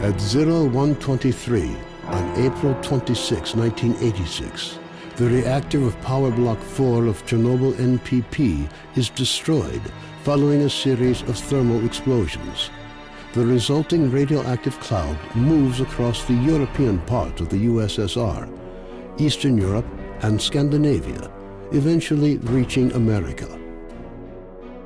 At 0123 on April 26, 1986, the reactor of Power Block 4 of Chernobyl NPP is destroyed following a series of thermal explosions. The resulting radioactive cloud moves across the European part of the USSR, Eastern Europe, and Scandinavia, eventually reaching America.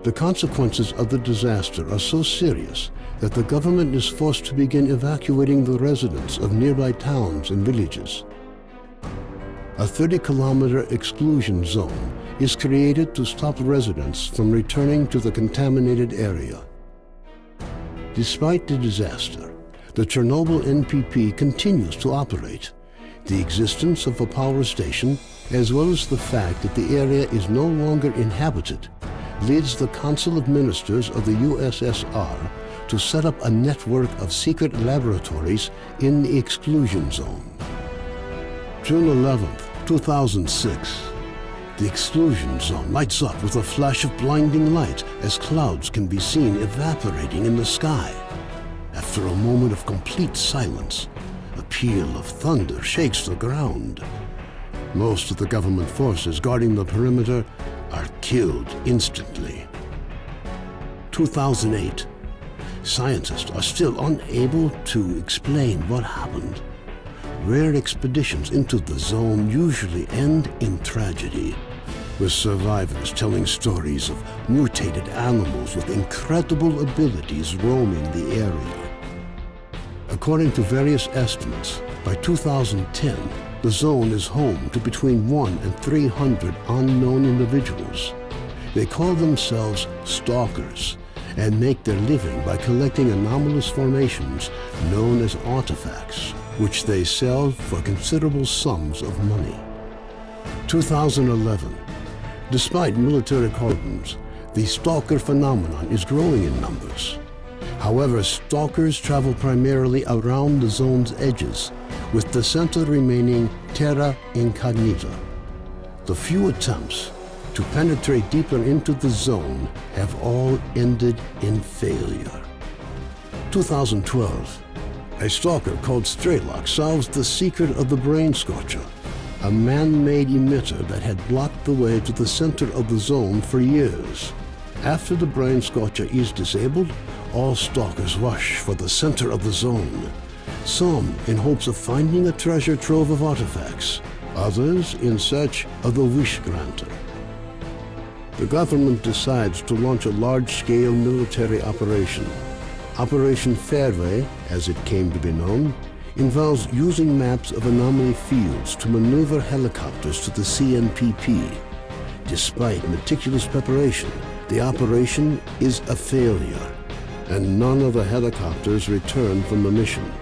The consequences of the disaster are so serious that the government is forced to begin evacuating the residents of nearby towns and villages. A 30-kilometer exclusion zone is created to stop residents from returning to the contaminated area. Despite the disaster, the Chernobyl NPP continues to operate. The existence of a power station, as well as the fact that the area is no longer inhabited, leads the Council of Ministers of the USSR to set up a network of secret laboratories in the exclusion zone. June 11, 2006. The exclusion zone lights up with a flash of blinding light as clouds can be seen evaporating in the sky. After a moment of complete silence, a peal of thunder shakes the ground. Most of the government forces guarding the perimeter are killed instantly. 2008. Scientists are still unable to explain what happened. Rare expeditions into the zone usually end in tragedy, with survivors telling stories of mutated animals with incredible abilities roaming the area. According to various estimates, by 2010, the zone is home to between 100 and 300 unknown individuals. They call themselves stalkers and make their living by collecting anomalous formations known as artifacts, which they sell for considerable sums of money. 2011. Despite military cordons, the stalker phenomenon is growing in numbers. However, stalkers travel primarily around the zone's edges, with the center remaining terra incognita. The few attempts to penetrate deeper into the zone have all ended in failure. 2012. A stalker called Strelok solves the secret of the brain scorcher, a man-made emitter that had blocked the way to the center of the zone for years. After the brain scorcher is disabled, all stalkers rush for the center of the zone, some in hopes of finding a treasure trove of artifacts, others in search of the wish granter. The government decides to launch a large-scale military operation. Operation Fairway, as it came to be known, involves using maps of anomaly fields to maneuver helicopters to the CNPP. Despite meticulous preparation, the operation is a failure, and none of the helicopters return from the mission.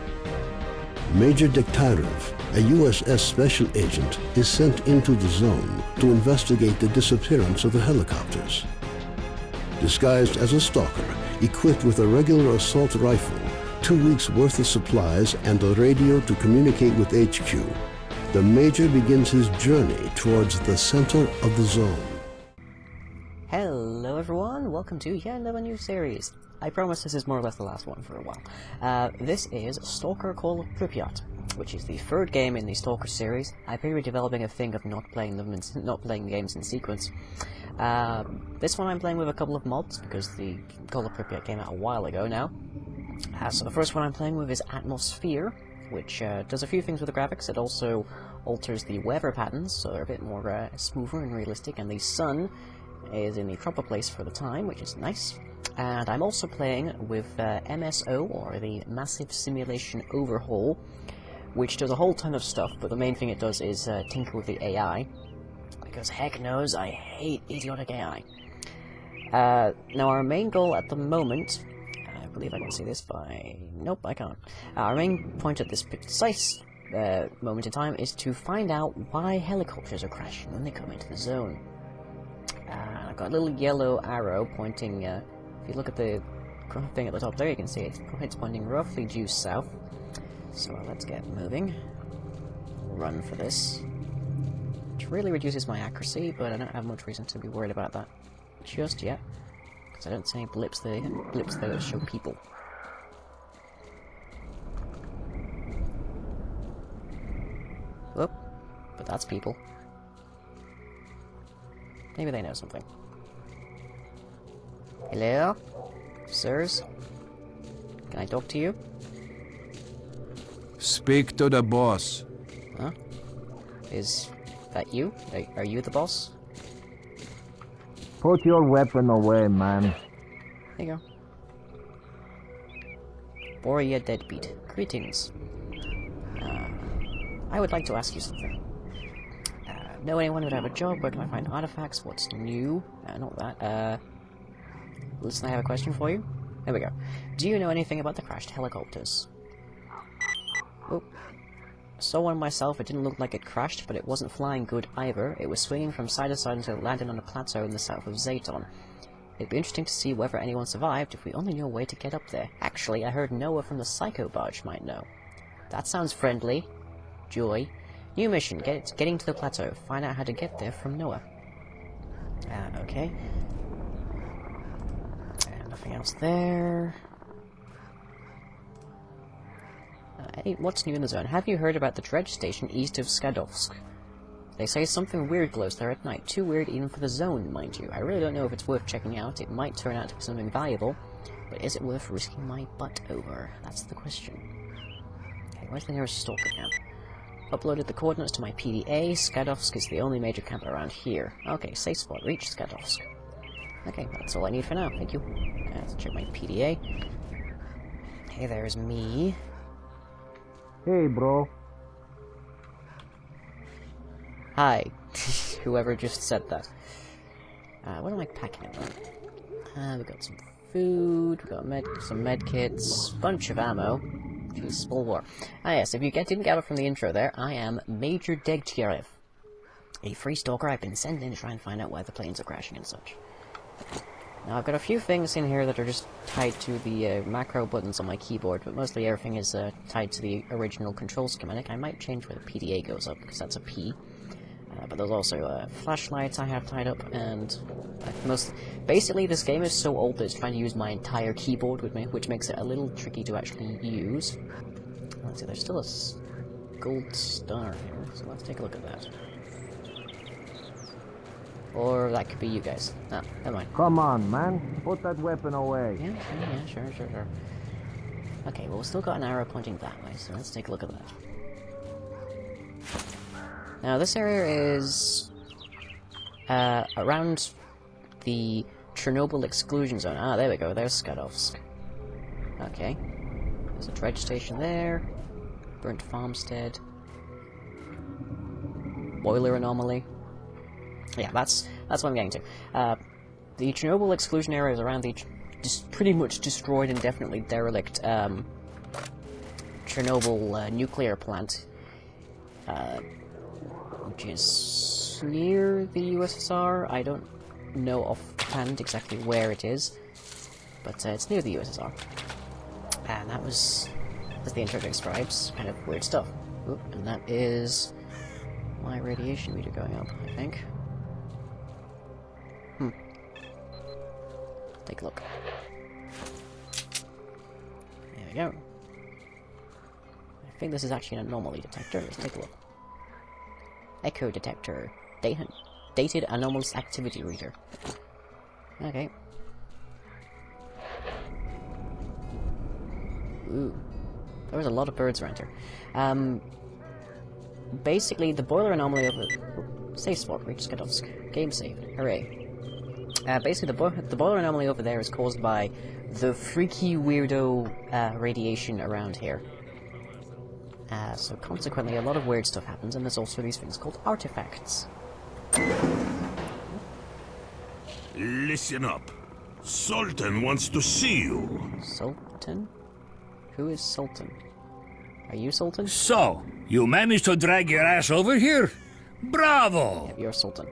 Major Dektarov, a USS special agent, is sent into the zone to investigate the disappearance of the helicopters. Disguised as a stalker, equipped with a regular assault rifle, 2 weeks' worth of supplies, and a radio to communicate with HQ, the Major begins his journey towards the center of the zone. Hello everyone, welcome to yet another new series. I promise this is more or less the last one for a while. This is Stalker Call of Pripyat, which is the third game in the Stalker series. I've been developing a thing of not playing games in sequence. This one I'm playing with a couple of mods, because the Call of Pripyat came out a while ago now. So the first one I'm playing with is Atmosphere, which does a few things with the graphics. It also alters the weather patterns, so they're a bit more smoother and realistic, and the sun is in the proper place for the time, which is nice. And I'm also playing with MSO, or the Massive Simulation Overhaul, which does a whole ton of stuff, but the main thing it does is tinker with the AI, because heck knows I hate idiotic AI. Now our main goal at the moment, I believe I can see this by... nope, I can't. Our main point at this precise moment in time is to find out why helicopters are crashing when they come into the zone. I've got a little yellow arrow pointing, if you look at the thing at the top there, you can see it's pointing roughly due south. So let's get moving. Run for this. Which really reduces my accuracy, but I don't have much reason to be worried about that just yet, because I don't see any blips there that show people. That's people. Maybe they know something. Hello? Sirs? Can I talk to you? Speak to the boss. Huh? Is that you? Are you the boss? Put your weapon away, man. There you go. Boria Deadbeat. Greetings. I would like to ask you something. Know anyone who'd have a job? Where do I find artifacts? What's new? Not that. Listen, I have a question for you. There we go. Do you know anything about the crashed helicopters? Oh. Saw one myself. It didn't look like it crashed, but it wasn't flying good either. It was swinging from side to side until it landed on a plateau in the south of Zayton. It'd be interesting to see whether anyone survived if we only knew a way to get up there. Actually, I heard Noah from the Psycho Barge might know. That sounds friendly. Joy. New mission. Getting to the plateau. Find out how to get there from Noah. Okay. Nothing else there. What's new in the zone? Have you heard about the dredge station east of Skadovsk? They say something weird glows there at night. Too weird even for the zone, mind you. I really don't know if it's worth checking out. It might turn out to be something valuable. But is it worth risking my butt over? That's the question. Okay, where's the nearest stalker camp? Uploaded the coordinates to my PDA. Skadovsk is the only major camp around here. Okay, safe spot. Reach Skadovsk. Okay, that's all I need for now. Thank you. Let's check my PDA. Hey, there's me. Hey, bro. Hi. Whoever just said that. What am I packing up on? We got some food, we got some med kits, bunch of ammo. Jeez, small war. Yes, if you didn't gather from the intro there, I am Major Degtyarev. A free stalker I've been sent in to try and find out why the planes are crashing and such. Now, I've got a few things in here that are just tied to the macro buttons on my keyboard, but mostly everything is tied to the original control schematic. I might change where the PDA goes up, because that's a P. But there's also flashlights I have tied up, and basically this game is so old that it's trying to use my entire keyboard with me, which makes it a little tricky to actually use. Let's see, there's still a gold star here, so let's take a look at that. Or that could be you guys. Ah, never mind. Come on, man. Put that weapon away. Yeah, sure. Okay, well, we've still got an arrow pointing that way, so let's take a look at that. Now, this area is around the Chernobyl exclusion zone. Ah, there we go. There's Skadovsk. Okay. There's a dredge station there. Burnt farmstead. Boiler anomaly. Yeah, that's what I'm getting to. The Chernobyl exclusion area is around the pretty much destroyed and definitely derelict Chernobyl nuclear plant. Which is near the USSR. I don't know offhand exactly where it is, but it's near the USSR. And that was, as the intro describes, kind of weird stuff. Oop, and that is my radiation meter going up, I think. Take a look. There we go. I think this is actually an anomaly detector. Let's take a look. Echo detector. Dated anomalous activity reader. Okay. Ooh. There was a lot of birds around here. Basically, the boiler anomaly of the safe spot reached Skadovsk. Game saved. Hooray. Basically, the boiler anomaly over there is caused by the freaky weirdo radiation around here. So consequently, a lot of weird stuff happens, and there's also these things called artifacts. Listen up. Sultan wants to see you. Sultan? Who is Sultan? Are you Sultan? So, you managed to drag your ass over here? Bravo! Yep, you're Sultan.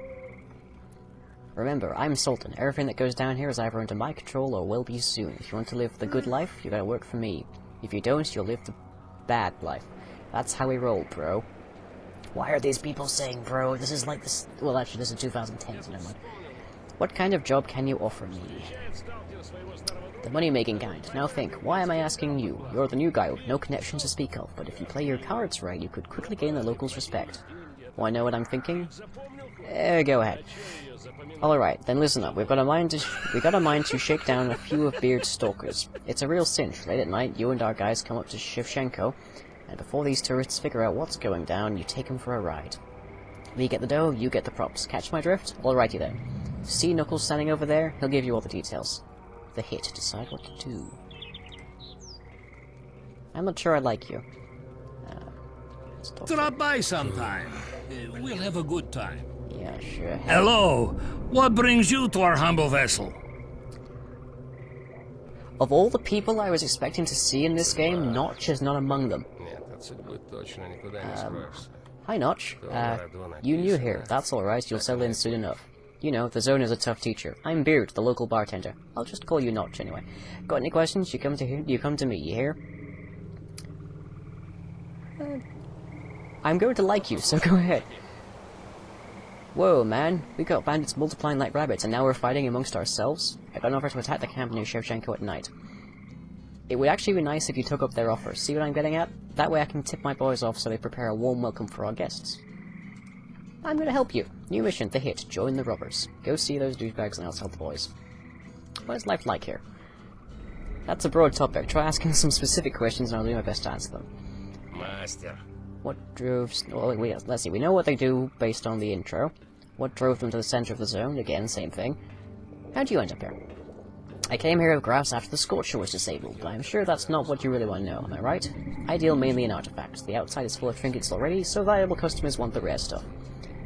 Remember, I'm Sultan. Everything that goes down here is either under my control or will be soon. If you want to live the good life, you gotta work for me. If you don't, you'll live the bad life. That's how we roll, bro. Why are these people saying, bro? This is like this... Well, actually, this is 2010, so never mind. What kind of job can you offer me? The money-making kind. Now think, why am I asking you? You're the new guy with no connections to speak of, but if you play your cards right, you could quickly gain the locals' respect. Want to know what I'm thinking? Go ahead. Alright, then listen up. We've got a mind to shake down a few of Beard's stalkers. It's a real cinch. Late at night, you and our guys come up to Shevchenko, and before these tourists figure out what's going down, you take them for a ride. We get the dough, you get the props. Catch my drift? Alrighty then. See Knuckles standing over there? He'll give you all the details. The hit. Decide what to do. I'm not sure I like you. Let's talk. Drop by sometime. We'll have a good time. Yeah, sure. Hello. What brings you to our humble vessel? Of all the people I was expecting to see in this game, Notch is not among them. Hi, Notch. You new here. That's alright, you'll settle in soon enough. You know, the zone is a tough teacher. I'm Beard, the local bartender. I'll just call you Notch anyway. Got any questions? You come to me, you hear? I'm going to like you, so go ahead. Whoa, man. We got bandits multiplying like rabbits, and now we're fighting amongst ourselves? I got an offer to attack the camp near Shevchenko at night. It would actually be nice if you took up their offer. See what I'm getting at? That way I can tip my boys off so they prepare a warm welcome for our guests. I'm gonna help you. New mission, the hit. Join the robbers. Go see those douchebags and I'll tell the boys. What is life like here? That's a broad topic. Try asking some specific questions and I'll do my best to answer them. Master. What drove... Well, let's see. We know what they do based on the intro. What drove them to the center of the zone? Again, same thing. How'd you end up here? I came here with grass after the Scorcher was disabled, but I'm sure that's not what you really want to know, am I right? I deal mainly in artifacts. The outside is full of trinkets already, so valuable customers want the rare stuff.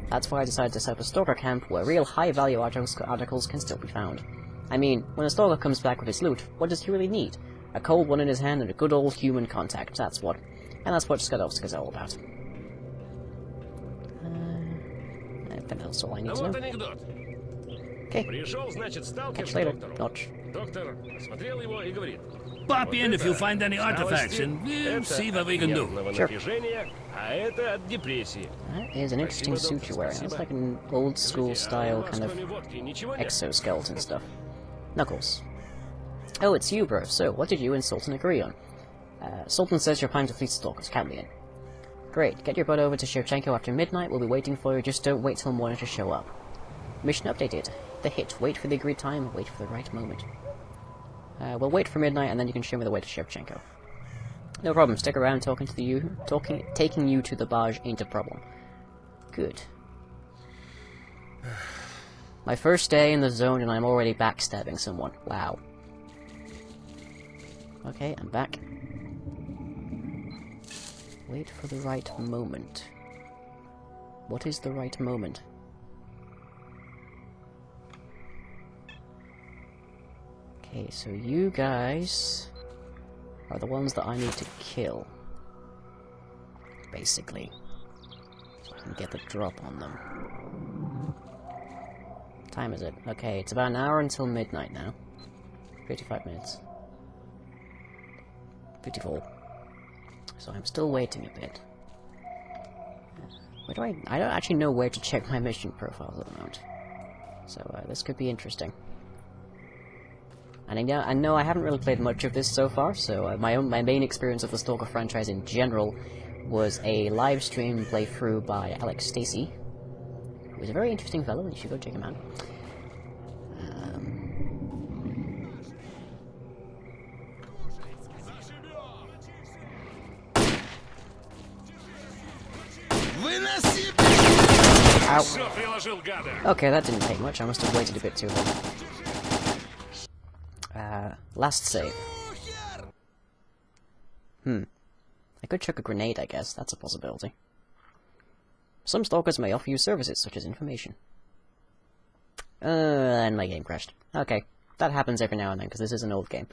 That's why I decided to set up a stalker camp where real high-value articles can still be found. I mean, when a stalker comes back with his loot, what does he really need? A cold one in his hand and a good old human contact, that's what. And that's what Skadovska's all about. I think that's all I need to know. Okay. Catch you later, Notch. Pop in if you find any artifacts and we'll see what we can do. Sure. That is an interesting suit you're wearing. It's like an old school style kind of exoskeleton stuff. Knuckles. Oh, it's you, bro. So, what did you and Sultan agree on? Sultan says you're planning to fleet stalkers. Count me in. Great. Get your butt over to Shevchenko after midnight. We'll be waiting for you. Just don't wait till morning to show up. Mission updated. The hit. Wait for the agreed time. Wait for the right moment. We'll wait for midnight, and then you can show me the way to Shevchenko. No problem. Stick around. Taking you to the barge ain't a problem. Good. My first day in the zone, and I'm already backstabbing someone. Wow. Okay, I'm back. Wait for the right moment. What is the right moment? Okay, so you guys are the ones that I need to kill. Basically. So I can get the drop on them. What time is it? Okay, it's about an hour until midnight now. 55 minutes. 54. So I'm still waiting a bit. Where do I don't actually know where to check my mission profiles at the moment. So this could be interesting. And I know I haven't really played much of this so far, so my main experience of the Stalker franchise in general was a live stream playthrough by Alex Stacy, who is a very interesting fellow, and you should go check him out. Ow. Okay, that didn't take much. I must have waited a bit too long. Last save. I could chuck a grenade, I guess. That's a possibility. Some stalkers may offer you services, such as information. And my game crashed. Okay, that happens every now and then, because this is an old game.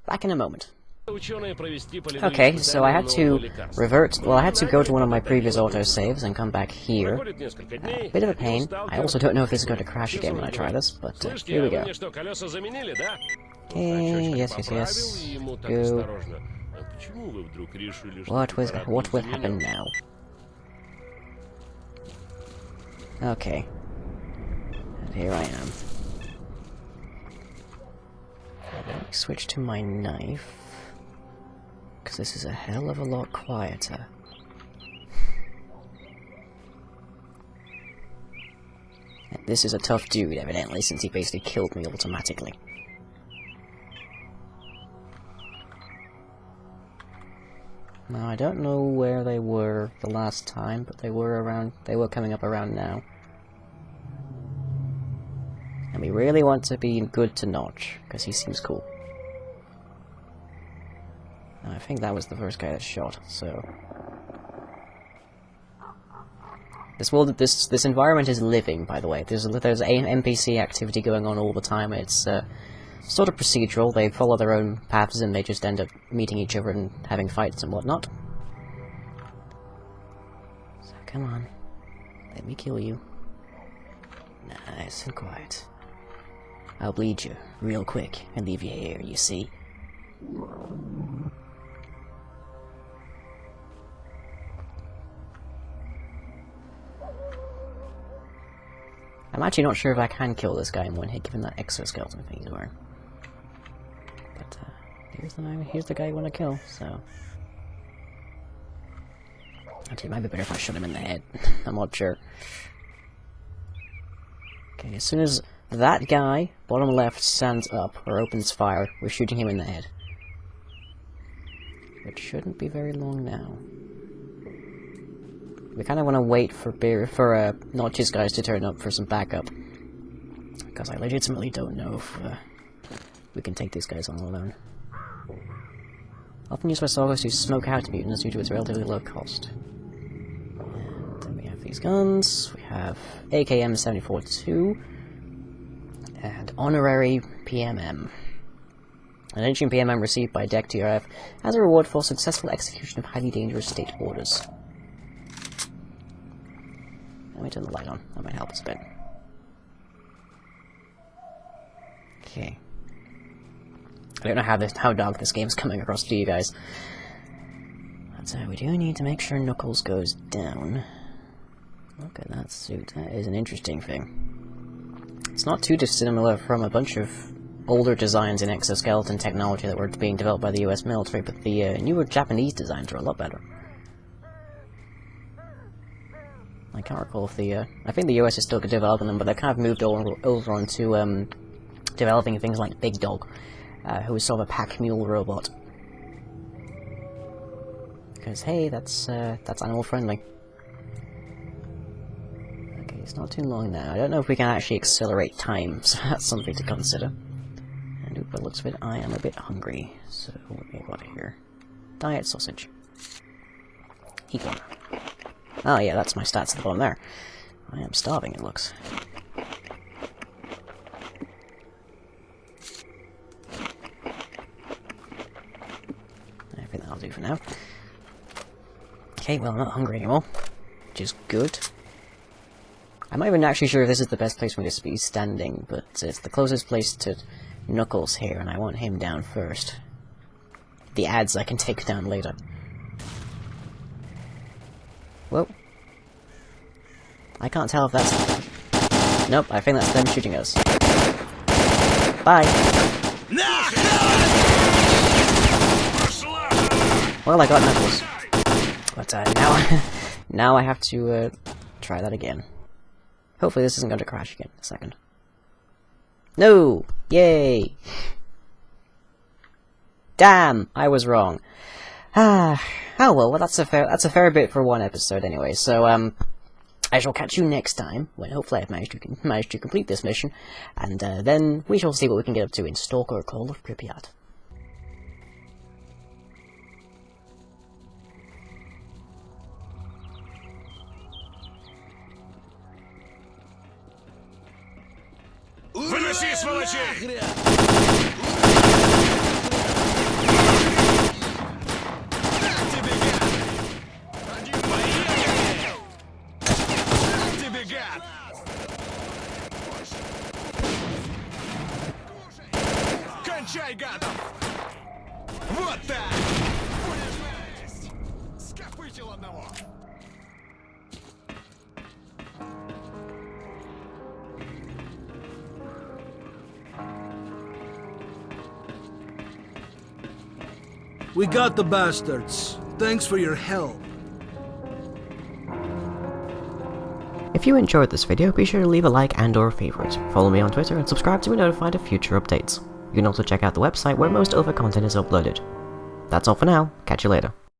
Back in a moment. Okay, so I had to revert, well, I had to go to one of my previous autosaves and come back here. Bit of a pain. I also don't know if this is going to crash again when I try this, but here we go. Okay, yes. Go. What will happen now? Okay. And here I am. Let me switch to my knife. Because this is a hell of a lot quieter. This is a tough dude, evidently, since he basically killed me automatically. Now, I don't know where they were the last time, but they were coming up around now. And we really want to be good to Notch, because he seems cool. And I think that was the first guy that shot, so... This environment is living, by the way. There's NPC activity going on all the time. It's sort of procedural. They follow their own paths and they just end up meeting each other and having fights and whatnot. So come on, let me kill you. Nice and quiet. I'll bleed you real quick and leave you here, you see. I'm actually not sure if I can kill this guy in one hit, given that exoskeleton thing he's wearing. But, here's the guy I want to kill, so... Actually, it might be better if I shoot him in the head. I'm not sure. Okay, as soon as that guy, bottom left, stands up, or opens fire, we're shooting him in the head. Which shouldn't be very long now. We kind of want to wait for Notch's guys to turn up for some backup. Because I legitimately don't know if we can take these guys on alone. Often used by stalkers who smoke out mutants due to its relatively low cost. And then we have these guns. We have AKM-74-2 and Honorary PMM. An ancient PMM received by DEC TRF as a reward for successful execution of highly dangerous state orders. Let me turn the light on. That might help us a bit. Okay. I don't know how dark this game's coming across to you guys. But we do need to make sure Knuckles goes down. Look at that suit. That is an interesting thing. It's not too dissimilar from a bunch of older designs in exoskeleton technology that were being developed by the US military, but the newer Japanese designs are a lot better. I can't recall if I think the US is still developing them, but they've kind of moved over onto developing things like Big Dog, who is sort of a pack mule robot. Because hey, that's animal friendly. Okay, it's not too long now. I don't know if we can actually accelerate time, so that's something to consider. And by the looks of it, I am a bit hungry. So what we got here? Diet sausage. Eat one. Oh yeah, that's my stats at the bottom there. I am starving, it looks. I think that'll do for now. Okay, well, I'm not hungry anymore, which is good. I'm not even actually sure if this is the best place for me to be standing, but it's the closest place to Knuckles here, and I want him down first. The ads I can take down later. Whoa. I can't tell if that's... Nope, I think that's them shooting us. Bye! Well, I got Knuckles. But now I have to try that again. Hopefully this isn't going to crash again in a second. No! Yay! Damn! I was wrong. Oh well, that's a fair bit for one episode anyway, so I shall catch you next time, when hopefully I've managed to complete this mission, and then we shall see what we can get up to in Stalker Call of Pripyat. Выноси, сволочи! Кончай, гадов! Вот так! Скопытил одного! We got the bastards. Thanks for your help. If If you enjoyed this video, be sure to leave a like and or a favourite, follow me on Twitter and subscribe to be notified of future updates. You can also check out the website where most other content is uploaded. That's all for now, catch you later.